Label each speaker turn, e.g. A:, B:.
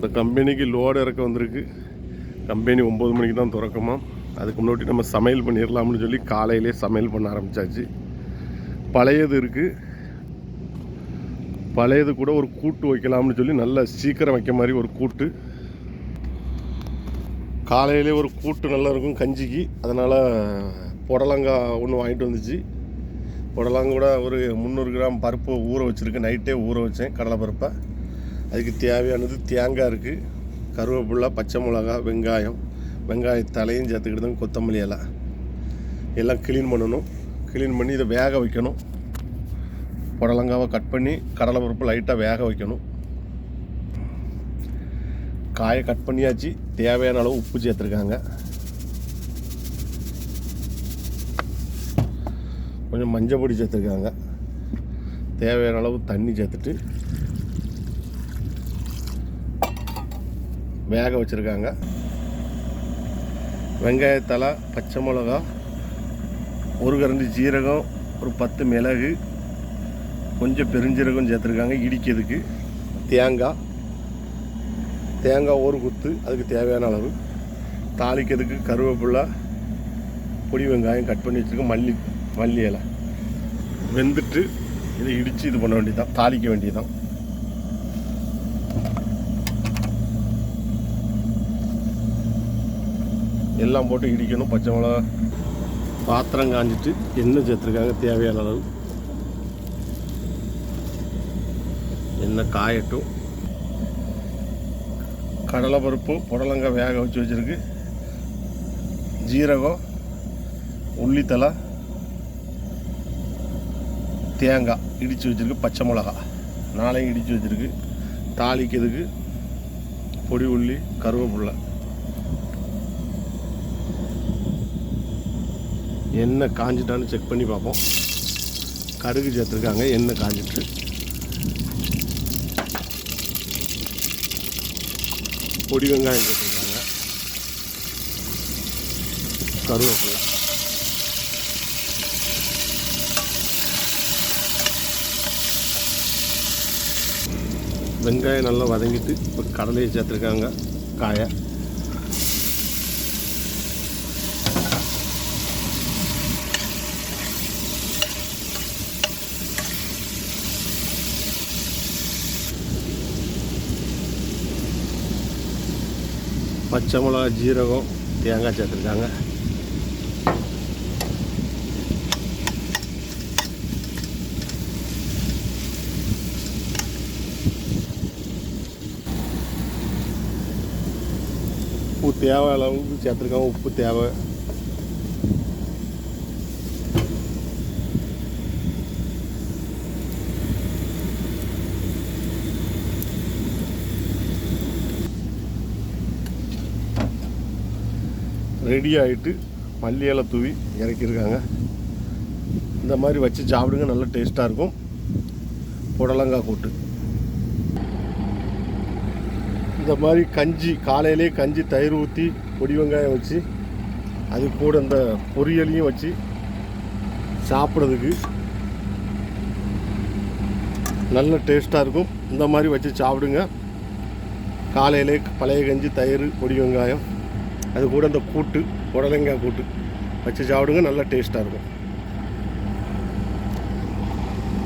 A: இந்த கம்பெனிக்கு லோடு இறக்க வந்திருக்கு. கம்பெனி 9 மணிக்கு தான் திறக்குமா. அதுக்கு முன்னாடி நம்ம சமையல் பண்ணிடலாம்னு சொல்லி காலையிலே சமையல் பண்ண ஆரம்பித்தாச்சு. பழையது இருக்குது, பழையது கூட ஒரு கூட்டு வைக்கலாம்னு சொல்லி நல்லா சீக்கிரம் வைக்க மாதிரி ஒரு கூட்டு. காலையிலே ஒரு கூட்டு நல்லா இருக்கும் கஞ்சிக்கு. அதனால் புடலங்காய் ஒன்று வாங்கிட்டு வந்துச்சு. புடலங்காய் கூட ஒரு 300 கிராம் பருப்பு ஊற வச்சுருக்கு. நைட்டே ஊற வச்சேன் கடலை பருப்பை. அதுக்கு தேவையானது தேங்காய் இருக்குது, கருவேப்பிலை, பச்சை மிளகா, வெங்காயத்தலையும் சேர்த்துக்கிட்டு, கொத்தமல்லி எல்லாம் க்ளீன் பண்ணணும். க்ளீன் பண்ணி இதை வேக வைக்கணும். புடலங்காவை கட் பண்ணி கடலை பருப்பு லைட்டாக வேக வைக்கணும். காயை கட் பண்ணியாச்சு. தேவையான அளவு உப்பு சேர்த்துருக்காங்க. கொஞ்சம் மஞ்சள் பொடி சேர்த்துருக்காங்க. தேவையான அளவு தண்ணி சேர்த்துட்டு வேக வச்சுருக்காங்க. வெங்காயத்தலை, பச்சை மிளகா, ஒரு கரண்டி ஜீரகம், ஒரு 10 மிளகு, கொஞ்சம் பெருஞ்சீரகம் சேர்த்துருக்காங்க இடிக்கிறதுக்கு. தேங்காய் ஒரு குத்து, அதுக்கு தேவையான அளவு. தாளிக்கிறதுக்கு கருவேப்பிலை, பொடி வெங்காயம் கட் பண்ணி வச்சுருக்க, மல்லி இலை. வெந்துட்டு இதை இடித்து இது பண்ண வேண்டியதான், தாளிக்க வேண்டியதான். எல்லாம் போட்டு இடிக்கணும். பச்சை மிளகா. பாத்திரம் காஞ்சிட்டு எண்ணெய் சேர்த்துருக்காங்க தேவையான அளவு. எண்ணெய் காயட்டும். கடலை பருப்பு, புடலங்காய் வேக வச்சுருக்கு. ஜீரகம், உள்ளித்தலை, தேங்காய் இடித்து வச்சுருக்கு. பச்சை மிளகா 4 இடித்து வச்சுருக்கு. தாளிக்கிறதுக்கு பொடி உள்ளி, கருவேப்பிலை. எண்ணெய் காஞ்சிட்டான்னு செக் பண்ணி பார்ப்போம். கடுகு சேர்த்துருக்காங்க. எண்ணெய் காஞ்சிட்டு பொடி வெங்காயம் சேர்த்துருக்காங்க, கருவேப்பிலை. வெங்காயம் நல்லா வதங்கிட்டு இப்போ கடலையை சேர்த்துருக்காங்க, காயை. பச்சை மிளகா, ஜீரகம், தேங்காய் சேர்த்துருக்காங்க. உப்பு தேவை அளவுக்கு சேர்த்துருக்காங்க. உப்பு தேவை. ரெடி ஆகிட்டு மல்லி இலை தூவி இறக்கியிருக்காங்க. இந்த மாதிரி வச்சு சாப்பிடுங்க, நல்ல டேஸ்ட்டாக இருக்கும். புடலங்காய் கூட்டு. இந்த மாதிரி கஞ்சி, காலையிலே கஞ்சி தயிர் ஊற்றி பொடி வெங்காயம் வச்சு அது கூட இந்த பொரியலையும் வச்சு சாப்பிட்றதுக்கு நல்ல டேஸ்ட்டாக இருக்கும். இந்த மாதிரி வச்சு சாப்பிடுங்க. காலையிலே பழைய கஞ்சி, தயிர், பொடி வெங்காயம், அது கூட இந்த கூட்டு, புடலங்காய் கூட்டு வச்சு சாப்பிடுங்க, நல்லா டேஸ்ட்டாக இருக்கும்.